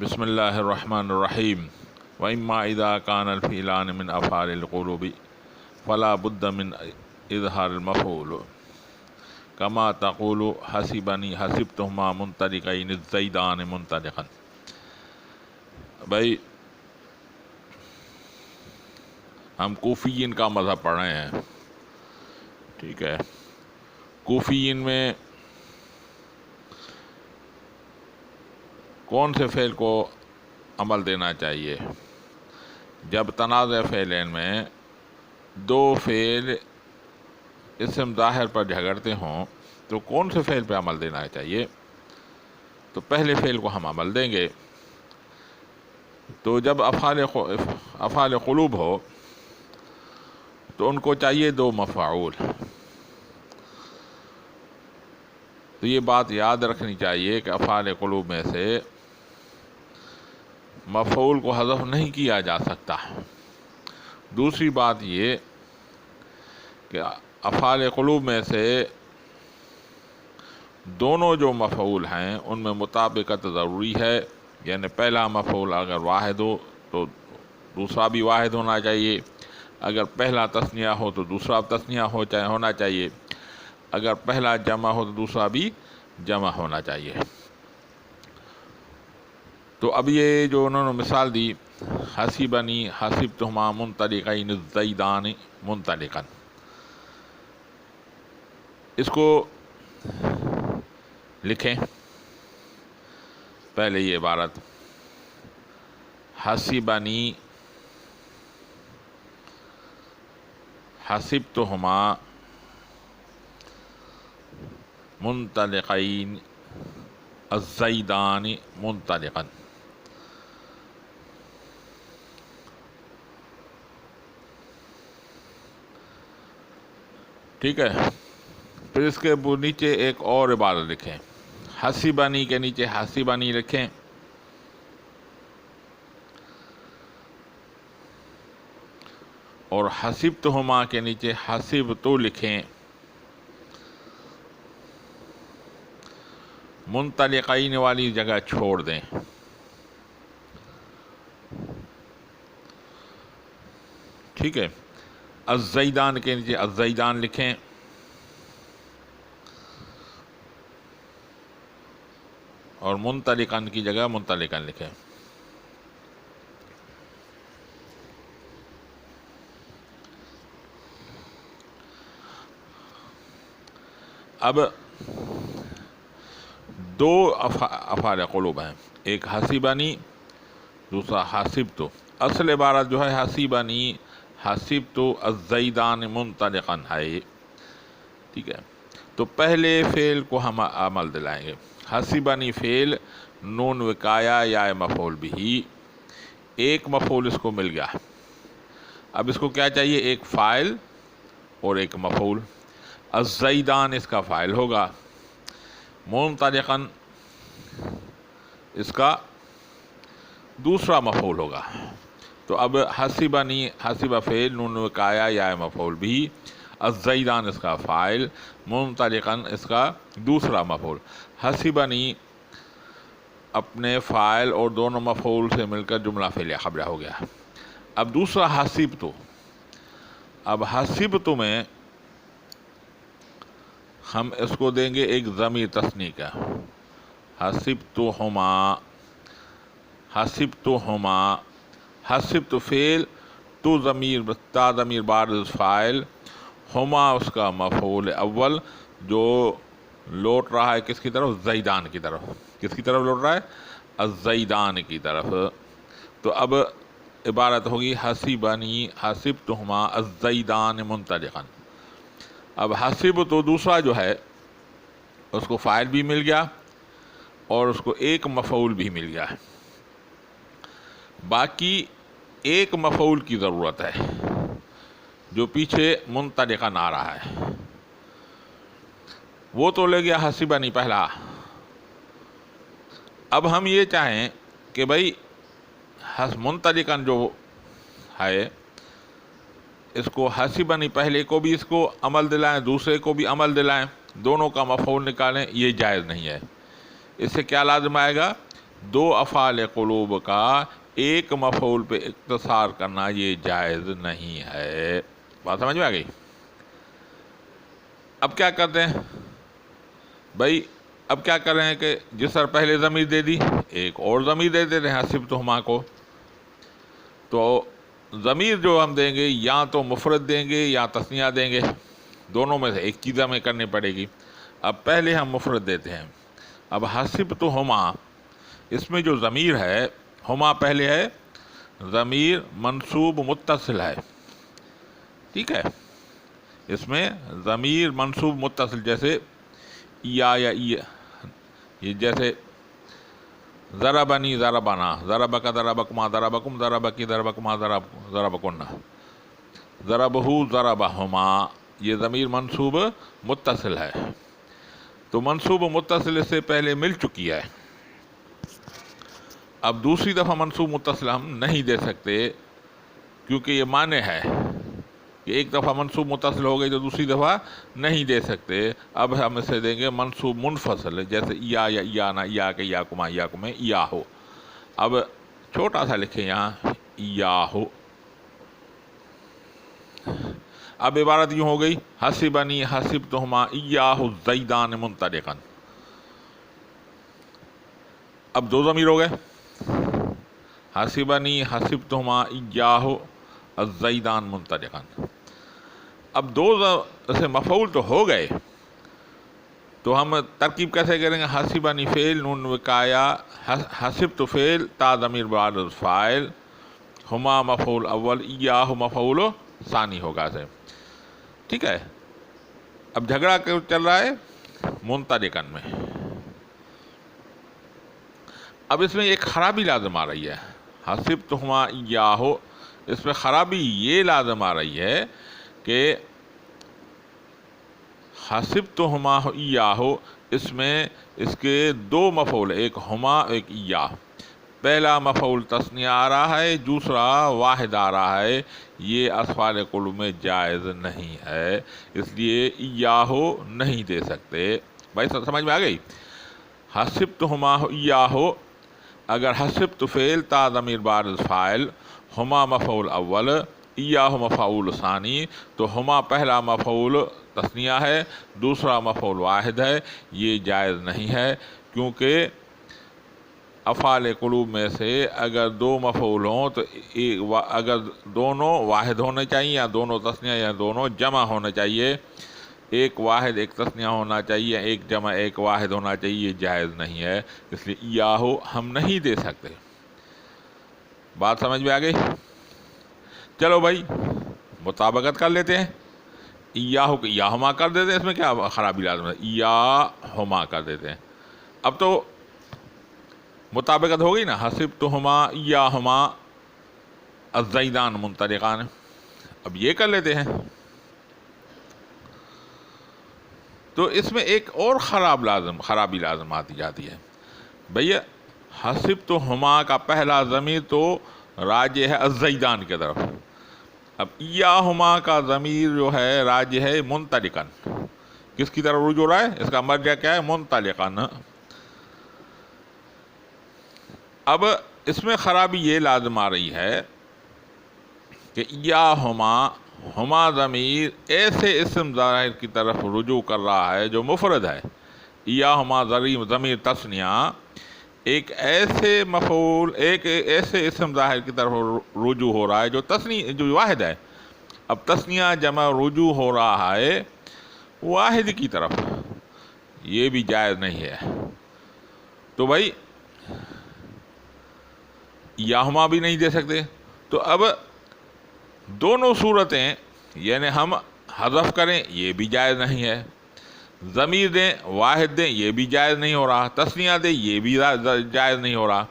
بسم اللہ الرحمن الرحیم وَإِمَّا إِذَا كَانَ الْفِعْلَانِ مِنْ أَفْعَالِ الْقُلُوبِ فَلَا بُدَّ مِنْ إِظْهَارِ الْمَفْعُولِ كَمَا تَقُولُ حَسِبَنِي حَسِبْتُهُمَا مُنْطَلِقَيْنِ الزَّيْدَانِ مُنْطَلِقًا۔ بھائی ہم کوفیین کا مذہب پڑھ رہے ہیں، ٹھیک ہے۔ کوفیین میں کون سے فعل کو عمل دینا چاہیے؟ جب تنازع فعلین میں دو فعل اسم ظاہر پر جھگڑتے ہوں تو کون سے فعل پہ عمل دینا چاہیے؟ تو پہلے فعل کو ہم عمل دیں گے۔ تو جب افعال قلوب ہو تو ان کو چاہیے دو مفعول۔ تو یہ بات یاد رکھنی چاہیے کہ افعال قلوب میں سے مفعول کو حذف نہیں کیا جا سکتا۔ دوسری بات یہ کہ افعال قلوب میں سے دونوں جو مفعول ہیں ان میں مطابقت ضروری ہے، یعنی پہلا مفعول اگر واحد ہو تو دوسرا بھی واحد ہونا چاہیے، اگر پہلا تثنیہ ہو تو دوسرا تثنیہ ہونا چاہیے، اگر پہلا جمع ہو تو دوسرا بھی جمع ہونا چاہیے۔ تو اب یہ جو انہوں نے مثال دی، حسبنی حسبتہما منطلقین الزیدان منطلقا، اس کو لکھیں۔ پہلے یہ عبارت حسبنی حسبتہما منطلقین الزیدان منطلقا، ٹھیک ہے۔ پھر اس کے نیچے ایک اور عبارت لکھیں، حسبنی کے نیچے حسبنی لکھیں، اور حسبتہما کے نیچے حسبتو لکھیں، منطلقین والی جگہ چھوڑ دیں۔ ٹھیک ہے۔ الزیدان کے نیچے الزیدان لکھیں، اور منطلقاً کی جگہ منطلقاً لکھیں۔ اب دو افعال قلوب ہیں، ایک حسبنی دوسرا حسبتو۔ اصل عبارت جو ہے حسبنی حسبتو الزیدان منطلقا ہے، ٹھیک ہے۔ تو پہلے فعل کو ہم عمل دلائیں گے۔ حسبنی فعل نون وقایا یا مفعول بھی، ایک مفعول اس کو مل گیا۔ اب اس کو کیا چاہیے؟ ایک فاعل اور ایک مفعول۔ الزیدان اس کا فاعل ہوگا، منطلقا اس کا دوسرا مفعول ہوگا۔ تو اب حسبنی حسب فعل نون وقایا یا مفعول بھی، الزیدان اس کا فاعل، منطلقا اس کا دوسرا مفعول۔ حسبنی اپنے فاعل اور دونوں مفعول سے مل کر جملہ فعلیہ خبرہ ہو گیا۔ اب دوسرا حسبتو، اب حسبتو میں ہم اس کو دیں گے ایک ضمیر تثنیہ کا، حسبتہما حسبتہما، حسبت فعل، تو ضمیر تا ضمیر بارز فاعل، ہما اس کا مفعول اول جو لوٹ رہا ہے کس کی طرف؟ زیدان کی طرف۔ کس کی طرف لوٹ رہا ہے؟ الزیدان کی طرف۔ تو اب عبارت ہوگی حسبنی حسبتہما الزیدان منطلقا۔ اب حسب تو دوسرا جو ہے اس کو فاعل بھی مل گیا اور اس کو ایک مفعول بھی مل گیا، باقی ایک مفعول کی ضرورت ہے جو پیچھے منطلقا آ رہا ہے۔ وہ تو لے گیا حسبنی پہلا۔ اب ہم یہ چاہیں کہ بھئی منطلقا جو ہے اس کو حسبنی پہلے کو بھی اس کو عمل دلائیں، دوسرے کو بھی عمل دلائیں، دونوں کا مفعول نکالیں، یہ جائز نہیں ہے۔ اس سے کیا لازم آئے گا دو افعال قلوب کا ایک مفعول پہ اقتصار کرنا یہ جائز نہیں ہے۔ بات سمجھ میں آ گئی؟ اب کیا کرتے ہیں بھائی؟ اب کیا کر رہے ہیں کہ جس طرح پہلے ضمیر دے دی، ایک اور ضمیر دے دیتے ہیں حسبتہما کو۔ تو ضمیر جو ہم دیں گے یا تو مفرد دیں گے یا تثنیہ دیں گے، دونوں میں سے ایک چیز ہمیں کرنی پڑے گی۔ اب پہلے ہم مفرد دیتے ہیں۔ اب حسبتہما، اس میں جو ضمیر ہے، ہما پہلے ہے، ضمیر منصوب متصل ہے، ٹھیک ہے؟ اس میں ضمیر منصوب متصل، جیسے یا یہ جیسے ضربنی ضربنا، ضربک ضربکما ضربکم، ضربکی ضربکما ضربکن، ضربہ ضربہما، یہ ضمیر منصوب متصل ہے۔ تو منصوب متصل اس سے پہلے مل چکی ہے، اب دوسری دفعہ منصوب متصل ہم نہیں دے سکتے، کیونکہ یہ مانع ہے کہ ایک دفعہ منصوب متصل ہو گئی تو دوسری دفعہ نہیں دے سکتے۔ اب ہم اسے دیں گے منصوب منفصل، جیسے یا ایانا، یا کہ یاکما، یاکم یا ہو۔ اب چھوٹا سا لکھیں یہاں یا ہو۔ اب عبارت یوں ہو گئی، حسبنی حسبتہما ایاہ الزیدان منطلقا۔ اب دو ضمیر ہو گئے، حسبنی حسبتہما ایاہ الزیدان منطلقا۔ اب دو سے مفعول تو ہو گئے، تو ہم ترکیب کیسے کریں گے؟ حسبنی فعل نون وقایا، حسبت فعل تا ضمیر بعد فاعل، ہما مفعول اول، ایاہ مفعول ثانی ہوگا سے، ٹھیک ہے؟ اب جھگڑا چل رہا ہے منطلقا میں۔ اب اس میں ایک خرابی لازم آ رہی ہے، حسبتہما ایاہ، اس میں خرابی یہ لازم آ رہی ہے کہ حسبتہما ایاہ، اس میں اس کے دو مفعول، ایک ہما ایک ایاہ، پہلا مفعول تثنیہ آ رہا ہے، دوسرا واحد آ رہا ہے، یہ افعال قلوب میں جائز نہیں ہے، اس لیے ایاہ نہیں دے سکتے۔ بھائی سمجھ میں آ گئی؟ حسبتہما ایاہ، اگر حسبت فعل تا ضمیر بارز فاعل، ہما مفعول اول، ایاہ مفعول ثانی، تو ہما پہلا مفعول تثنیہ ہے، دوسرا مفعول واحد ہے، یہ جائز نہیں ہے، کیونکہ افعال قلوب میں سے اگر دو مفعول ہوں تو اگر دونوں واحد ہونے چاہیے یا دونوں تثنیہ یا دونوں جمع ہونا چاہیے، ایک واحد ایک تثنیہ ہونا چاہیے، ایک جمع ایک واحد ہونا چاہیے، یہ جائز نہیں ہے، اس لیے ایاہ ہم نہیں دے سکتے۔ بات سمجھ میں آ گئی؟ چلو بھائی مطابقت کر لیتے ہیں، ایاہ کو ایاہما کر دیتے ہیں، اس میں کیا خرابی لازم ہے؟ ایاہما کر دیتے ہیں۔ اب تو مطابقت ہو گئی نا، حسبتہما ایاہما الزیدان منطلقان۔ اب یہ کر لیتے ہیں، تو اس میں ایک اور خرابی لازم آتی جاتی ہے۔ بھیا حسبتہما کا پہلا ضمیر تو راجع ہے الزیدان کی طرف، اب ایاہما کا ضمیر جو ہے راجع ہے منطلقاً، کس کی طرف رجوع رہا ہے؟ اس کا مرجع کیا ہے؟ منطلقاً۔ اب اس میں خرابی یہ لازم آ رہی ہے کہ ایاہما، ہما ضمیر ایسے اسم ظاہر کی طرف رجوع کر رہا ہے جو مفرد ہے، ایاہما ضمیر تثنیہ ایک ایسے مفعول، ایک ایسے اسم ظاہر کی طرف رجوع ہو رہا ہے جو واحد ہے۔ اب تثنیہ جمع رجوع ہو رہا ہے واحد کی طرف، یہ بھی جائز نہیں ہے۔ تو بھائی ایاہما بھی نہیں دے سکتے، تو اب دونوں صورتیں، یعنی ہم حذف کریں یہ بھی جائز نہیں ہے، ضمیر دیں واحد دیں یہ بھی جائز نہیں ہو رہا، تثنیہ دیں یہ بھی جائز نہیں ہو رہا۔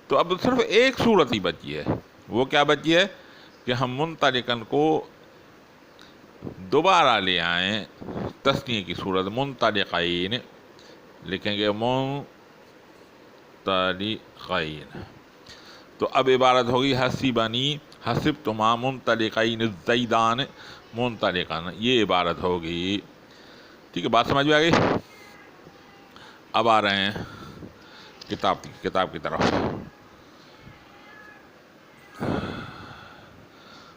تو اب صرف ایک صورت ہی بچی ہے، وہ کیا بچی ہے کہ ہم منطلقاً کو دوبارہ لے آئیں تثنیہ کی صورت، منطلقین لکھیں گے، منطلقین۔ تو اب عبارت ہوگی حسبنی حسبتہما منطلقین الزیدان منطلقاً، یہ عبارت ہوگی، ٹھیک ہے؟ بات سمجھ میں آ گئی؟ اب آ رہے ہیں کتاب کی طرف.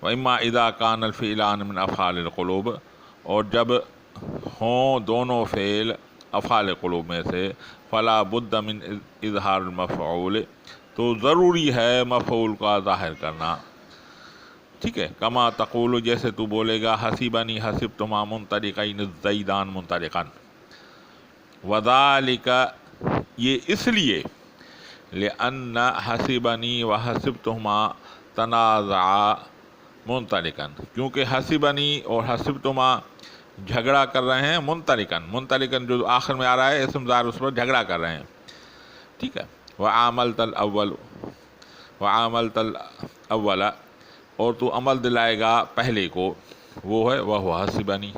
وَإِمَّا إِذَا كَانَ الْفِعْلَانِ مِنْ أَفْعَالِ الْقُلُوبِ، اور جب ہوں دونوں فعل افعال قلوب میں سے، فلا بد من اظہار المفعول، تو ضروری ہے مفعول کا ظاہر کرنا. ٹھیک ہے. کما تقول، جیسے تو بولے گا حسیبنی حسبتما منطلقین الزیدان منطلقا. وذالک، یہ اس لیے، لأن حسبنی و حسبتما تنازعا منطلقا، کیونکہ حسبنی اور حسبتما جھگڑا کر رہے ہیں منطلقاً جو آخر میں آ رہا ہے اسم ظاہر، اس پر جھگڑا کر رہے ہیں. ٹھیک ہے. وعاملت الاول، اور تو عمل دلائے گا پہلے کو، وہ ہے وہ حسبنی،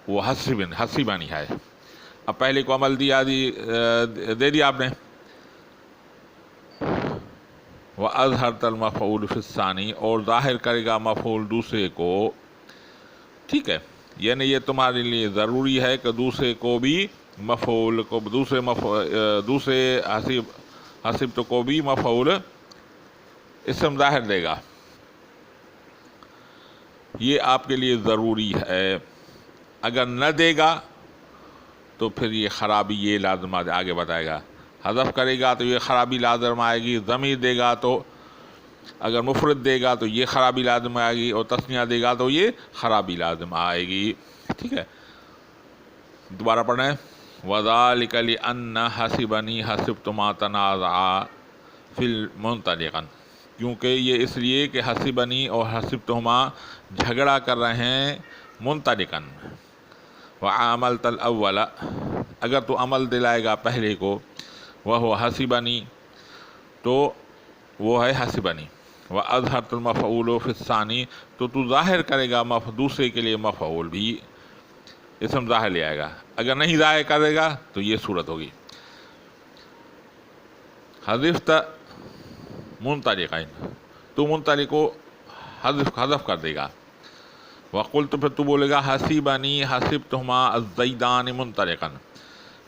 وہ حسبنی ہے. اب پہلے کو عمل دے دیا آپ نے. وَأَظْهَرْتَ الْمَفْعُولُ فِي الثَّانِي، اور ظاہر کرے گا مفعول دوسرے کو. ٹھیک ہے. یعنی یہ تمہارے لیے ضروری ہے کہ دوسرے کو بھی مفعول کو، دوسرے حسبت کو بھی مفعول اسم ظاہر دے گا. یہ آپ کے لیے ضروری ہے. اگر نہ دے گا تو پھر یہ خرابی یہ لازم آگے بتائے گا. حذف کرے گا تو یہ خرابی لازم آئے گی. ضمیر دے گا تو، اگر مفرد دے گا تو یہ خرابی لازم آئے گی، اور تثنیہ دے گا تو یہ خرابی لازم آئے گی. ٹھیک ہے. دوبارہ پڑھیں. وَذَلِكَ لِأَنَّ حَسِبَنِي حَسِبْتُمَا تَنَازَعَا فِي الْمُنطَلِقَ، کیونکہ یہ اس لیے کہ حسبنی اور حسبتہما جھگڑا کر رہے ہیں منطلقاً. وعاملت الاول، اگر تو عمل دلائے گا پہلے کو، وہ حسبنی، تو وہ ہے حسبنی. وَأَظْهَرْتُ الْمَفْعُولُ فِي الثَّانِي، تو ظاہر کرے گا دوسرے کے لیے مفعول بھی اسم ظاہر لے آئے گا. اگر نہیں ظاہر کرے گا تو یہ صورت ہوگی. حذفت منطلقین، تو منطلق کو حذف کر دے گا. وقلت، پھر تو بولے گا حسیبنی حسبتہما الزیدان منطلقا،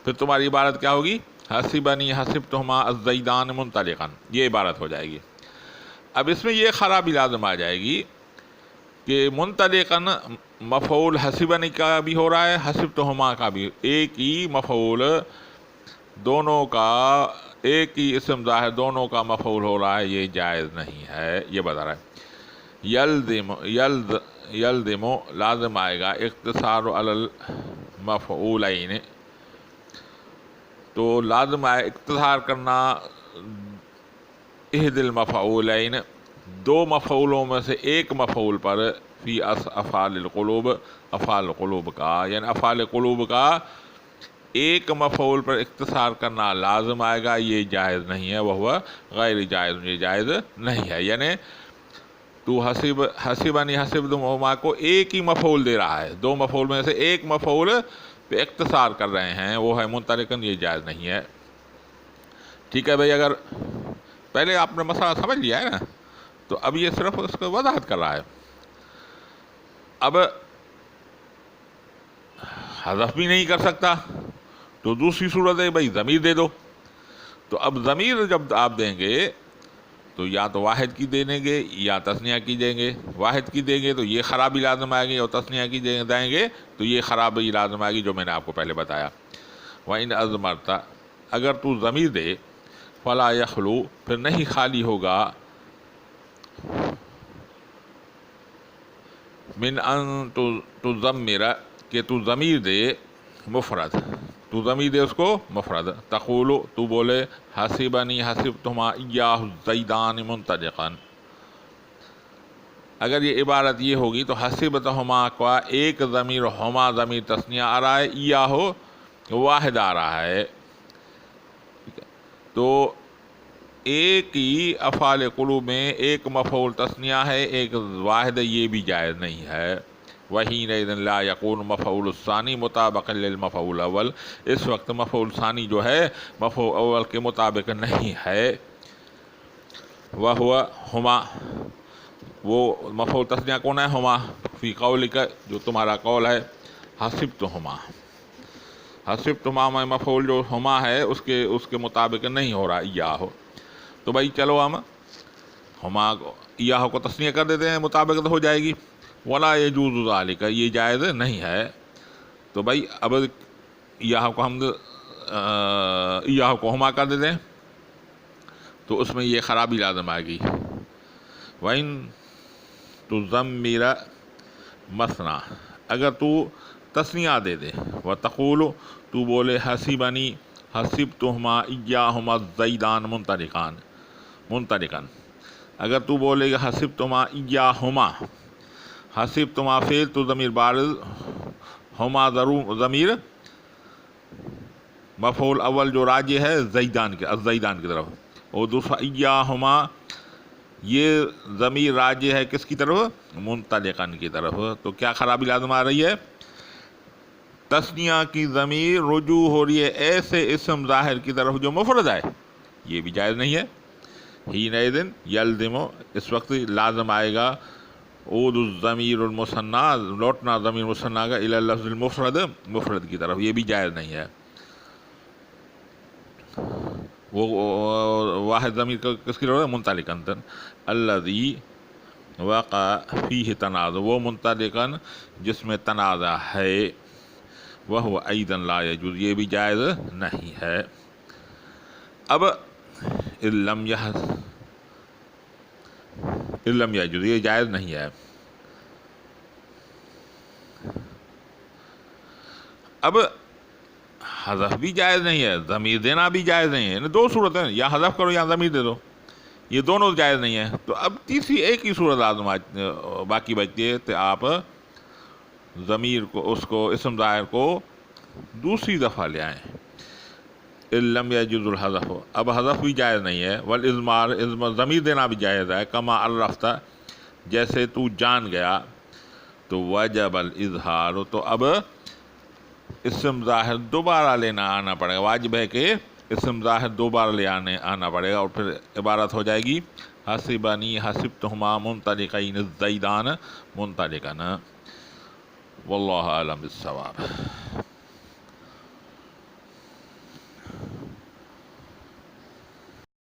پھر تمہاری عبارت کیا ہوگی؟ حسبنی حسبتہما الزیدان منطلقا، یہ عبارت ہو جائے گی. اب اس میں یہ خرابی لازم آ جائے گی کہ منطلقا مفعول حسبنی کا بھی ہو رہا ہے، حسبتہما کا بھی. ایک ہی مفعول دونوں کا، ایک ہی اسم ظاہر دونوں کا مفعول ہو رہا ہے، یہ جائز نہیں ہے. یہ بتا رہا ہے. یلزم لازم آئے گا اختصار علی المفعولین، تو لازم آئے اختصار کرنا احد المفعولین، دو مفعولوں میں سے ایک مفعول پر، فی افعال القلوب، افعال قلوب کا، یعنی افعال قلوب کا ایک مفعول پر اختصار کرنا لازم آئے گا. یہ جائز نہیں ہے. وہ غیر جائز، یہ جائز نہیں ہے. یعنی تو حسبنی حسبتہما کو ایک ہی مفعول دے رہا ہے، دو مفعول میں سے ایک مفعول پہ اختصار کر رہے ہیں، وہ ہے منطلقاً، یہ جائز نہیں ہے. ٹھیک ہے بھائی. اگر پہلے آپ نے مسئلہ سمجھ لیا ہے نا، تو اب یہ صرف اس کو وضاحت کر رہا ہے. اب حذف بھی نہیں کر سکتا تو دوسری صورت ہے بھائی ضمیر دے دو. تو اب ضمیر جب آپ دیں گے تو یا تو واحد کی دیں گے یا تثنیہ کی دیں گے. واحد کی دیں گے تو یہ خرابی لازم آئے گی، اور تثنیہ کی دیں گے تو یہ خرابی لازم آئے گی، جو میں نے آپ کو پہلے بتایا. وَإِنْ أَضْمَرْتَ، اگر تو ضمیر دے، فَلَا يَخْلُو، پھر نہیں خالی ہوگا، مِنْ أَن تُضَمِّرَ، کہ تو ضمیر دے مفرد، تو ضمیر دے اس کو مفرد. تقول، تو بولے حسبنی حسبتہما ایاہ الزیدان منطلقا. اگر یہ عبارت یہ ہوگی تو حسبتہما کا ایک ضمیر، ہما ضمیر تثنیہ آ رہا ہے، ایاہ واحد آ رہا ہے. تو ایک ہی افعال قلوب میں ایک مفعول تثنیہ ہے، ایک واحد ہے، یہ بھی جائز نہیں ہے. وَحِينَئِذٍ لَا يَكُونُ مَفْعُولُ الثَّانِي مُطَابِقًا لِلْمَفْعُولِ الْأَوَّلِ، اس وقت مفعول ثانی جو ہے مفعول اول کے مطابق نہیں ہے. وَهُوَ ہما، وہ مفعول تثنیہ کون ہے؟ ہما، فی قولک، جو تمہارا قول ہے، حسبتہما. حسبتما میں مفعول جو ہما ہے اس کے مطابق نہیں ہو رہا ایاہو، تو بھائی چلو ہم ہما ایاہو کو تثنیہ کر دیتے ہیں، مطابقت ہو جائے گی. ولا یجوز ذالک، یہ جائز نہیں ہے. تو بھائی اب ایاہو کو ہم ایاہو کو ہما کر دیتے ہیں تو اس میں یہ خرابی لازم آئے گی. وَإِن تُزَمِّرَ مثنا، اگر تو تثنیہ دے دے، وَتَقُولُ تو بولے حسبنی حسبتہما ایاہما الزیدان منطلقاً، اگر تو بولے گا حسبتہما ایاہما، حسبتہما فعل تو ضمیر بارز، ہما ضمیر مفعول اول جو راجع ہے الزیدان کی طرف، اور دوسرا ایاہما یہ ضمیر راجع ہے کس کی طرف؟ منطلقاً کی طرف. تو کیا خرابی لازم آ رہی ہے؟ تثنیہ کی ضمیر رجوع ہو رہی ہے ایسے اسم ظاہر کی طرف جو مفرد ہے، یہ بھی جائز نہیں ہے. حینئذ یلزم، اس وقت لازم آئے گا عود الضمیر المثنی، لوٹنا ضمیر مثنیٰ کا الی اللفظ المفرد، مفرد کی طرف، یہ بھی جائز نہیں ہے. وہ واحد ضمیر کس کی طرف ہے؟ منطلقاً. الذی وقع فیہ تنازع، وہ منطلقاً جس میں تنازع ہے. وہو ایضا لا یجوز، یہ بھی جائز نہیں ہے. اب لم یجوز، یہ جائز نہیں ہے. اب حذف بھی جائز نہیں ہے، ضمیر دینا بھی جائز نہیں ہے. یعنی دو صورتیں، یا حذف کرو یا ضمیر دے دو، یہ دونوں جائز نہیں ہے. تو اب تیسری ایک ہی صورت لازم باقی بچتی ہے کہ آپ ضمیر کو، اس کو اسم ظاہر کو دوسری دفعہ لے آئیں. لم یجوز الحذف، اب حذف بھی جائز نہیں ہے. والاضمار، ضمیر دینا بھی جائز ہے. کما عرفت، جیسے تو جان گیا. تو وجب الاظہار، تو اب اسم ظاہر دوبارہ لینا آنا پڑے گا. واجب ہے کہ اسم ظاہر دوبارہ لے آنا پڑے گا، اور پھر عبارت ہو جائے گی حسبنی حسبتہما منطلقین الزیدان منطلقاً. واللہ اعلم بالصواب.